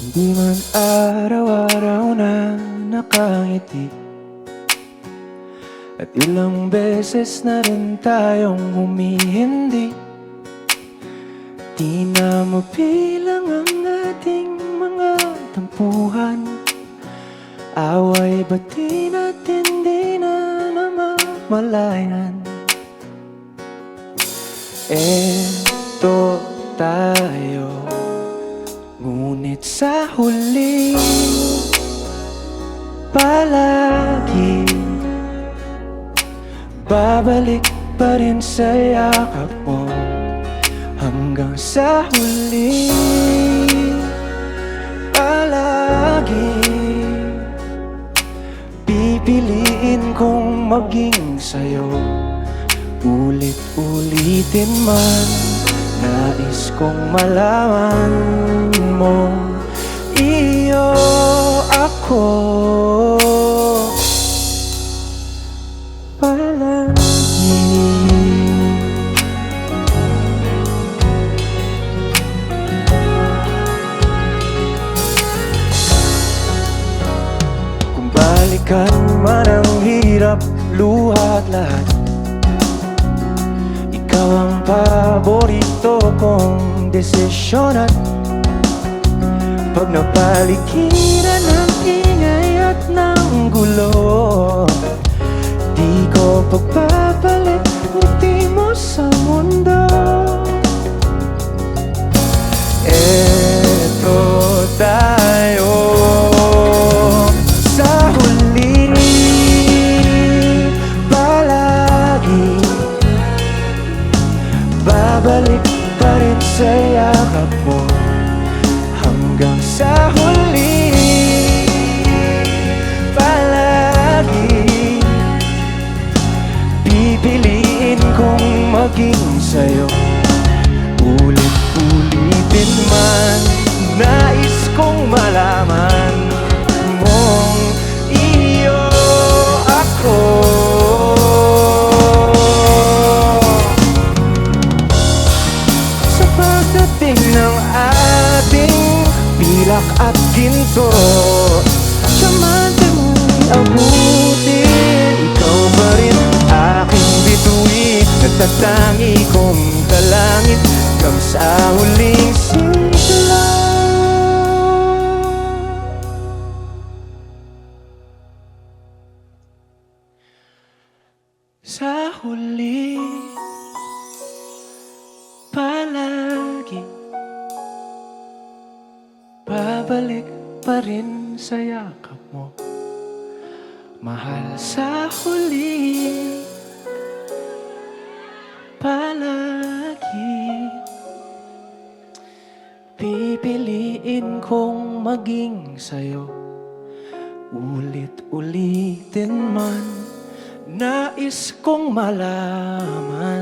Di man araw-araw na nakangiti, at ilang beses na rin tayong humihindi. Di na mabilang ang ating mga tampuhan, away bati natin di na namamalayan. Eto tayo, ngunit sa huli palagi babalik pa rin sa yakap mo. Hanggang sa huli palagi pipiliin kong maging sa'yo. Ulit-ulitin man, nais kong malaman mo, iyo ako palagi. Kung balikan man ang hirap, luha at lahat, ikaw ang paborito kong desisyon. At pag napaligiran ng ingay at ng gulo, di ko pagpapalit ngiti mo sa mundo. Eto tayo sa huli palagi, babalik pa rin sa yakap mo. Hanggang sa huli palagi pipiliin kong maging sa'yo. Ulit-ulitin man, nais kong malaman mong iyo ako. Sa pagdating ng ating pilak at ginto, siyamante mo'y abutin, ikaw pa rin aking bituin, nagtatangi kong kalangit hanggang sa huling sigla. Sa huli palagi babalik pa rin sa yakap mo, mahal. Sa huli palagi pipiliin kong maging sa'yo. Ulit-ulitin man, nais kong malaman